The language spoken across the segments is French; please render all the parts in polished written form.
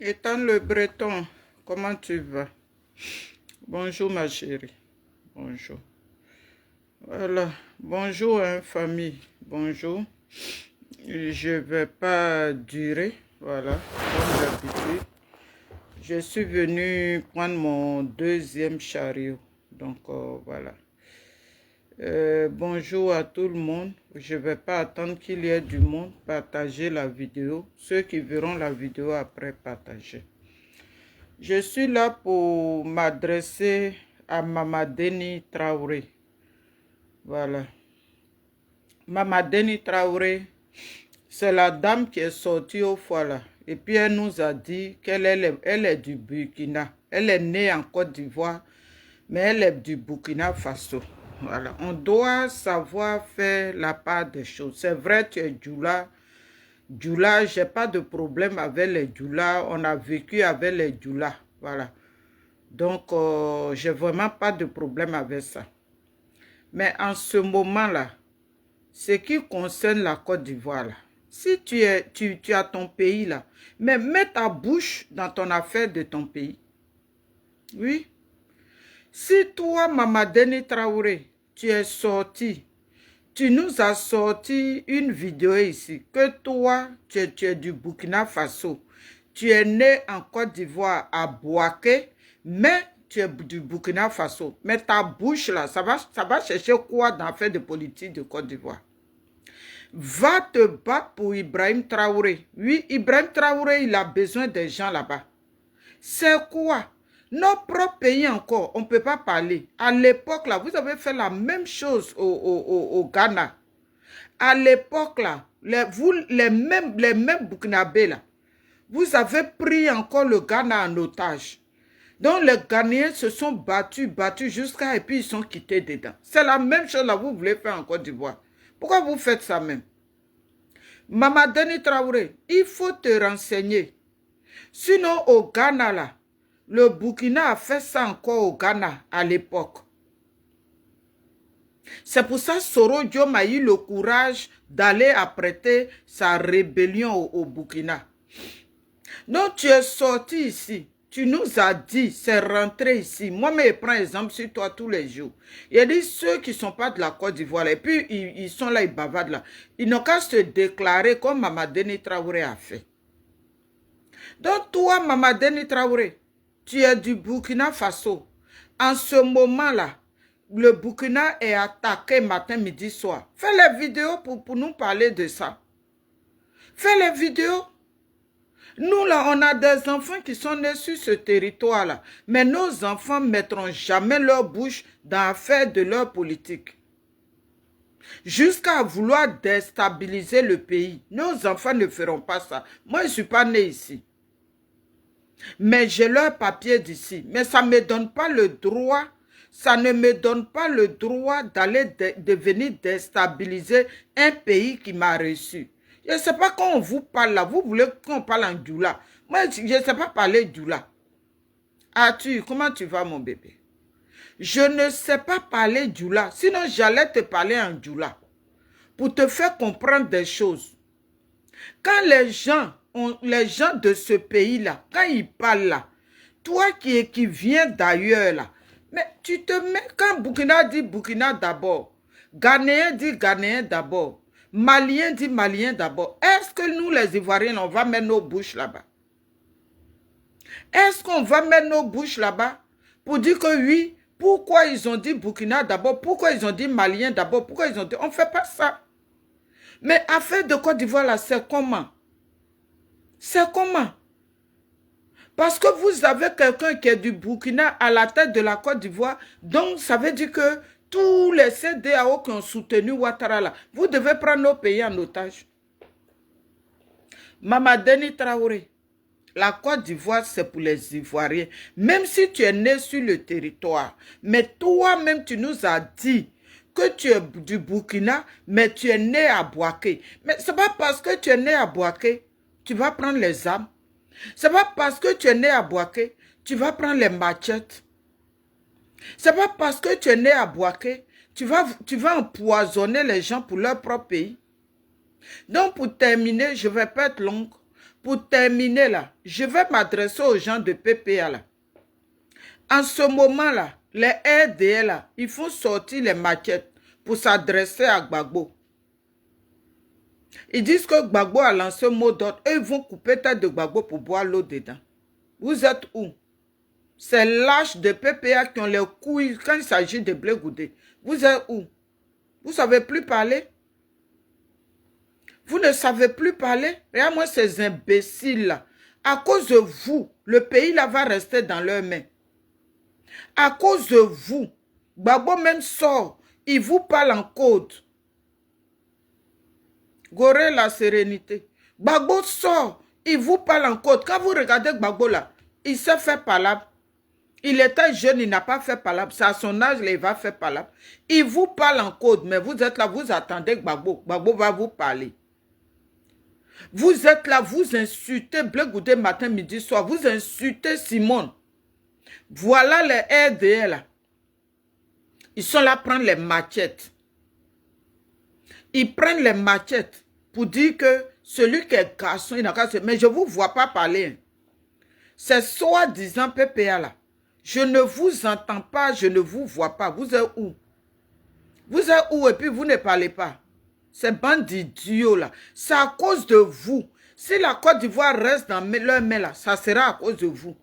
Étant le breton, comment tu vas? Bonjour ma chérie. Bonjour. Voilà. Bonjour hein, famille. Bonjour. Je ne vais pas durer. Voilà. Comme d'habitude. Je suis venu prendre mon deuxième chariot. Donc voilà. Bonjour à tout le monde. Je ne vais pas attendre qu'il y ait du monde. Partager la vidéo. Ceux qui verront la vidéo après, partager. Je suis là pour m'adresser à Mamadeni Traoré. Voilà. Mamadeni Traoré, c'est la dame qui est sortie au foie là. Et puis elle nous a dit qu'elle est du Burkina. Elle est née en Côte d'Ivoire, mais elle est du Burkina Faso. Voilà. On doit savoir faire la part des choses. C'est vrai, tu es Djoula. Djoula, je n'ai pas de problème avec les Djoula. On a vécu avec les Djoula. Voilà. Donc, j'ai vraiment pas de problème avec ça. Mais en ce moment-là, ce qui concerne la Côte d'Ivoire, là, si tu as ton pays là, mais mets ta bouche dans ton affaire de ton pays. Oui. Si toi, Mamadeni Traoré, tu es sorti, tu nous as sorti une vidéo ici, que toi, tu es du Burkina Faso, tu es né en Côte d'Ivoire à Bouaké, mais tu es du Burkina Faso. Mais ta bouche là, ça va chercher quoi dans l'affaire de politique de Côte d'Ivoire? Va te battre pour Ibrahim Traoré. Oui, Ibrahim Traoré, il a besoin des gens là-bas. C'est quoi? Nos propres pays encore, on ne peut pas parler. À l'époque, là, vous avez fait la même chose au Ghana. À l'époque, là, les mêmes Burkinabés, là, vous avez pris encore le Ghana en otage. Donc, les Ghanéens se sont battus jusqu'à... Et puis, ils sont quittés dedans. C'est la même chose, là, vous voulez faire en Côte d'Ivoire. Pourquoi vous faites ça même? Mamadeni Traoré, il faut te renseigner. Sinon, au Ghana, là, le Burkina a fait ça encore au Ghana à l'époque. C'est pour ça que Soro Diom a eu le courage d'aller apprêter sa rébellion au Burkina. Donc, tu es sorti ici. Tu nous as dit, c'est rentré ici. Moi, je prends exemple sur toi tous les jours. Il y a dit ceux qui ne sont pas de la Côte d'Ivoire, et puis ils sont là, ils bavardent là. Ils n'ont qu'à se déclarer comme Mamadeni Traoré a fait. Donc, toi, Mamadeni Traoré, tu es du Burkina Faso. En ce moment-là, le Burkina est attaqué matin, midi, soir. Fais les vidéos pour nous parler de ça. Fais les vidéos. Nous, là, on a des enfants qui sont nés sur ce territoire-là. Mais nos enfants ne mettront jamais leur bouche dans l'affaire de leur politique. Jusqu'à vouloir déstabiliser le pays. Nos enfants ne feront pas ça. Moi, je ne suis pas né ici. Mais j'ai leur papier d'ici. Mais ça ne me donne pas le droit. Ça ne me donne pas le droit d'aller de venir déstabiliser un pays qui m'a reçu. Je ne sais pas quand on vous parle là. Vous voulez qu'on parle en djoula. Moi, je ne sais pas parler djoula. Arthur, comment tu vas mon bébé? Je ne sais pas parler djoula. Sinon, j'allais te parler en djoula. Pour te faire comprendre des choses. Quand les gens de ce pays-là, quand ils parlent là, toi qui viens d'ailleurs là, mais tu te mets, quand Burkina dit Burkina d'abord, Ghanéen dit Ghanéen d'abord, Malien dit Malien d'abord, est-ce que nous les Ivoiriens, on va mettre nos bouches là-bas? Est-ce qu'on va mettre nos bouches là-bas pour dire que oui, pourquoi ils ont dit Burkina d'abord, pourquoi ils ont dit Malien d'abord, pourquoi ils ont dit, on ne fait pas ça. Mais affaire de Côte d'Ivoire là, c'est comment? C'est comment? Parce que vous avez quelqu'un qui est du Burkina à la tête de la Côte d'Ivoire, donc ça veut dire que tous les CEDEAO qui ont soutenu Ouattara là, vous devez prendre nos pays en otage. Mamadeni Traoré, la Côte d'Ivoire c'est pour les Ivoiriens, même si tu es né sur le territoire, mais toi-même tu nous as dit que tu es du Burkina, mais tu es né à Bouaké. Mais ce n'est pas parce que tu es né à Bouaké, tu vas prendre les armes. Ce n'est pas parce que tu es né à Bouaké, tu vas prendre les machettes. Ce n'est pas parce que tu es né à Bouaké, tu vas empoisonner les gens pour leur propre pays. Donc pour terminer, je ne vais pas être longue. Pour terminer là, je vais m'adresser aux gens de PPA là. En ce moment là, les RDL là, il faut sortir les machettes pour s'adresser à Gbagbo. Ils disent que Gbagbo a lancé un mot d'ordre et ils vont couper tête de Gbagbo pour boire l'eau dedans. Vous êtes où? C'est lâche de PPA qui ont les couilles quand il s'agit de Blé Goudé. Vous êtes où? Vous ne savez plus parler? Vous ne savez plus parler? Regarde-moi ces imbéciles-là. À cause de vous, le pays là va rester dans leurs mains. À cause de vous, Gbagbo même sort. Il vous parle en code. Gorée la sérénité. Gbagbo sort. Il vous parle en code. Quand vous regardez Gbagbo là, il s'est fait palabre. Il était jeune, il n'a pas fait palabre. C'est à son âge, il va faire palabre. Il vous parle en code, mais vous êtes là, vous attendez Gbagbo. Gbagbo va vous parler. Vous êtes là, vous insultez Blé Goudé matin, midi, soir. Vous insultez Simone. Voilà les RDL là. Ils sont là prendre les machettes. Ils prennent les machettes pour dire que celui qui est garçon, il n'a qu'à se... Mais je ne vous vois pas parler. C'est soi-disant PPA là. Je ne vous entends pas, je ne vous vois pas. Vous êtes où? Vous êtes où et puis vous ne parlez pas? Ces bandes d'idiots là. C'est à cause de vous. Si la Côte d'Ivoire reste dans leurs mains là, ça sera à cause de vous.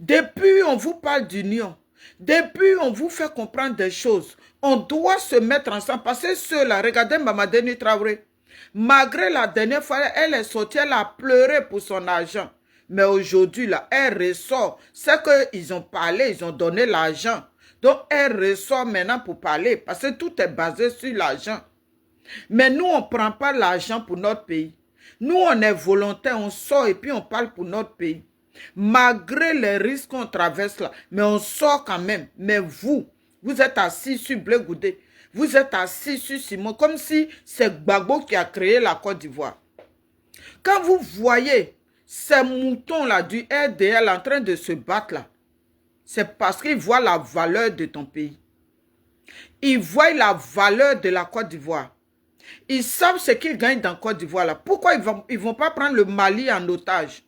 Depuis, on vous parle d'union. Depuis, on vous fait comprendre des choses. On doit se mettre ensemble. Parce que ceux-là, regardez Mamadeni Traoré. Malgré la dernière fois, elle est sortie, elle a pleuré pour son argent. Mais aujourd'hui, là, elle ressort. C'est qu'ils ont parlé, ils ont donné l'argent. Donc, elle ressort maintenant pour parler parce que tout est basé sur l'argent. Mais nous, on ne prend pas l'argent pour notre pays. Nous, on est volontaire, on sort et puis on parle pour notre pays. Malgré les risques qu'on traverse là, mais on sort quand même. Mais vous êtes assis sur Blé Goudé. Vous êtes assis sur Simon, comme si c'est Gbagbo qui a créé la Côte d'Ivoire. Quand vous voyez ces moutons-là du RDL en train de se battre là, c'est parce qu'ils voient la valeur de ton pays. Ils voient la valeur de la Côte d'Ivoire. Ils savent ce qu'ils gagnent dans la Côte d'Ivoire là. Pourquoi ils vont pas prendre le Mali en otage?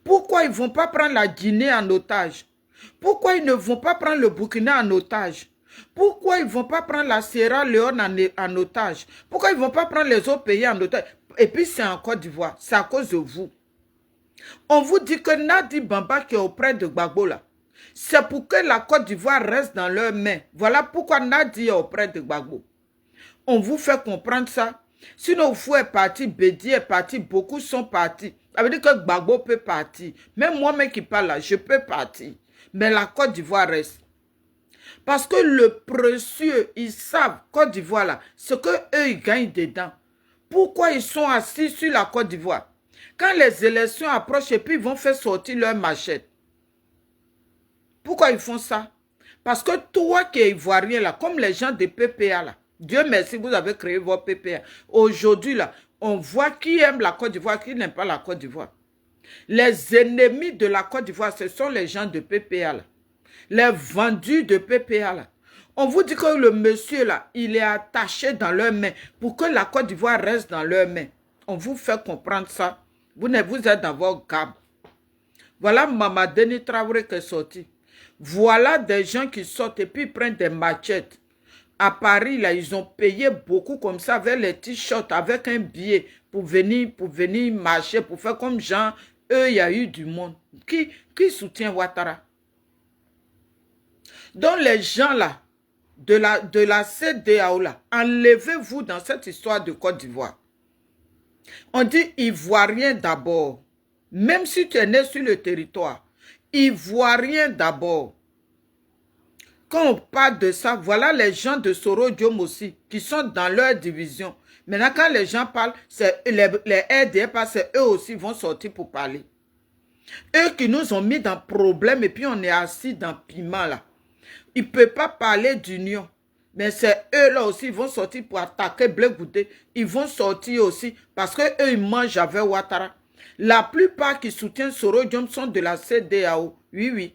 Pourquoi ils ne vont pas prendre la Guinée en otage? Pourquoi ils ne vont pas prendre le Burkina en otage? Pourquoi ils ne vont pas prendre la Sierra Leone en otage? Pourquoi ils ne vont pas prendre les autres pays en otage? Et puis c'est en Côte d'Ivoire. C'est à cause de vous. On vous dit que Nadi Bamba qui est auprès de Gbagbo là, c'est pour que la Côte d'Ivoire reste dans leurs mains. Voilà pourquoi Nadi est auprès de Gbagbo. On vous fait comprendre ça. Sinon, Fou est parti, Bédi est parti, beaucoup sont partis. Ça veut dire que Gbagbo peut partir. Même moi-même qui parle là, je peux partir. Mais la Côte d'Ivoire reste. Parce que le précieux, ils savent, Côte d'Ivoire là, ce qu'eux, ils gagnent dedans. Pourquoi ils sont assis sur la Côte d'Ivoire? Quand les élections approchent et puis ils vont faire sortir leur machette. Pourquoi ils font ça? Parce que toi qui es ivoirien là, comme les gens de PPA là, Dieu merci, vous avez créé votre PPA. Aujourd'hui là, on voit qui aime la Côte d'Ivoire, qui n'aime pas la Côte d'Ivoire. Les ennemis de la Côte d'Ivoire, ce sont les gens de PPA là. Les vendus de PPA là. On vous dit que le monsieur là, il est attaché dans leurs mains pour que la Côte d'Ivoire reste dans leurs mains. On vous fait comprendre ça. Vous êtes dans votre gamme. Voilà Maman Denis Traoré qui est sorti. Voilà des gens qui sortent et puis ils prennent des machettes. À Paris, là, ils ont payé beaucoup comme ça avec les t-shirts, avec un billet pour venir marcher, pour faire comme Jean. Eux, il y a eu du monde. Qui soutient Ouattara? Donc les gens là, de la CEDEAO là, enlevez-vous dans cette histoire de Côte d'Ivoire. On dit Ivoirien d'abord. Même si tu es né sur le territoire, Ivoirien d'abord. Quand on parle de ça, voilà les gens de Soro Diom aussi, qui sont dans leur division. Maintenant, quand les gens parlent, c'est les RDF, c'est eux aussi vont sortir pour parler. Eux qui nous ont mis dans problème et puis on est assis dans piment là. Ils ne peuvent pas parler d'union. Mais c'est eux là aussi, ils vont sortir pour attaquer Blé Goudé. Ils vont sortir aussi parce qu'eux, ils mangent avec Ouattara. La plupart qui soutiennent Soro Diom sont de la CEDEAO. Oui, oui.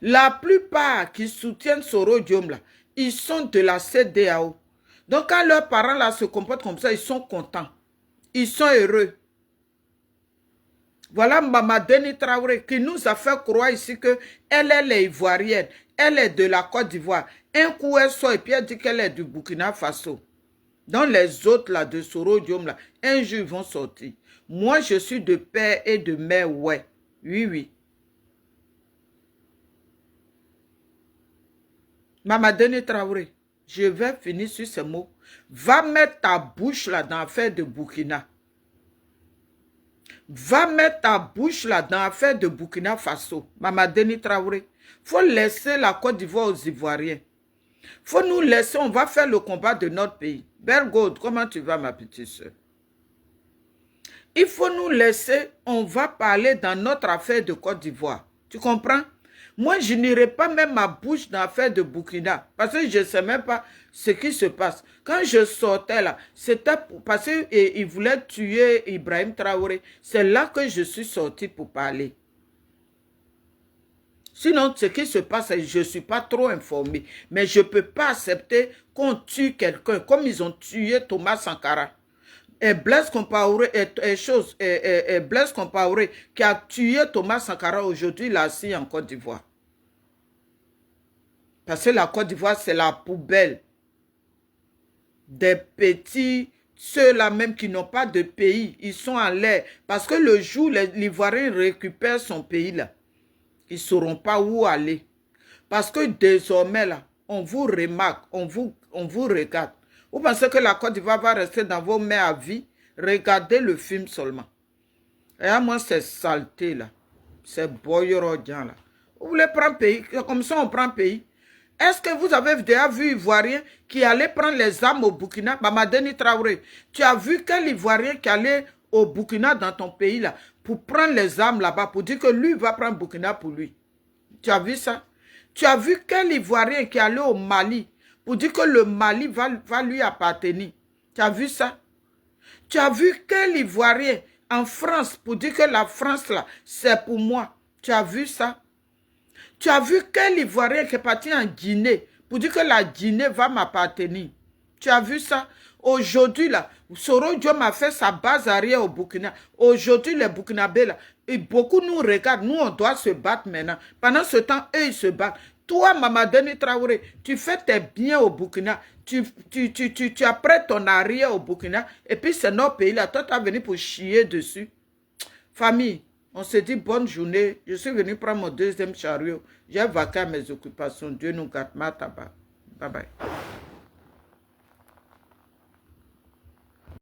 La plupart qui soutiennent Soro Diom là, ils sont de la CEDEAO. Donc quand leurs parents là se comportent comme ça, ils sont contents. Ils sont heureux. Voilà Maman Denis Traoré qui nous a fait croire ici qu'elle est ivoirienne. Elle est de la Côte d'Ivoire. Un coup elle sort et puis elle dit qu'elle est du Burkina Faso. Donc les autres là de Soro Diom là, un jour ils vont sortir. Moi je suis de père et de mère, ouais. Oui, oui. Maman Denis Traoré, je vais finir sur ces mots. Va mettre ta bouche là dans l'affaire de Burkina. Va mettre ta bouche là dans l'affaire de Burkina Faso. Maman Denis Traoré. Faut laisser la Côte d'Ivoire aux Ivoiriens. Faut nous laisser, on va faire le combat de notre pays. Bergold, comment tu vas ma petite soeur? Il faut nous laisser, on va parler dans notre affaire de Côte d'Ivoire. Tu comprends? Moi, je n'irai pas même ma bouche dans l'affaire de Burkina. Parce que je ne sais même pas ce qui se passe. Quand je sortais là, c'était parce qu'ils voulaient tuer Ibrahim Traoré. C'est là que je suis sorti pour parler. Sinon, ce qui se passe, je ne suis pas trop informé. Mais je ne peux pas accepter qu'on tue quelqu'un comme ils ont tué Thomas Sankara. Et Blaise Compaoré, Blaise Compaoré qui a tué Thomas Sankara aujourd'hui, il est assis en Côte d'Ivoire. Parce que la Côte d'Ivoire, c'est la poubelle des petits, ceux-là même qui n'ont pas de pays. Ils sont en l'air. Parce que le jour où l'Ivoirien récupère son pays, là, ils ne sauront pas où aller. Parce que désormais, là, on vous remarque, on vous regarde. Vous pensez que la Côte d'Ivoire va rester dans vos mains à vie? Regardez le film seulement. Et à moi, c'est saleté là. C'est boyero là. Vous voulez prendre pays, comme ça on prend pays. Est-ce que vous avez déjà vu Ivoirien qui allait prendre les armes au Burkina? Mamadeni Traoré, tu as vu quel Ivoirien qui allait au Burkina dans ton pays là pour prendre les armes là-bas, pour dire que lui va prendre Burkina pour lui? Tu as vu ça? Tu as vu quel Ivoirien qui allait au Mali pour dire que le Mali va lui appartenir? Tu as vu ça? Tu as vu quel Ivoirien en France pour dire que la France là, c'est pour moi? Tu as vu ça? Tu as vu quel Ivoirien qui est parti en Guinée pour dire que la Guinée va m'appartenir? Tu as vu ça? Aujourd'hui, là, Soro Diom a fait sa base arrière au Burkina. Aujourd'hui, les Burkinabés, là, et beaucoup nous regardent. Nous, on doit se battre maintenant. Pendant ce temps, eux, ils se battent. Toi, Mamadeni Traoré, tu fais tes biens au Burkina. Tu apprêtes ton arrière au Burkina. Et puis, c'est notre pays, là. Toi, tu es venu pour chier dessus. Famille, on se dit bonne journée. Je suis venu prendre mon deuxième chariot. J'ai vaqué à mes occupations. Dieu nous garde. Bye bye.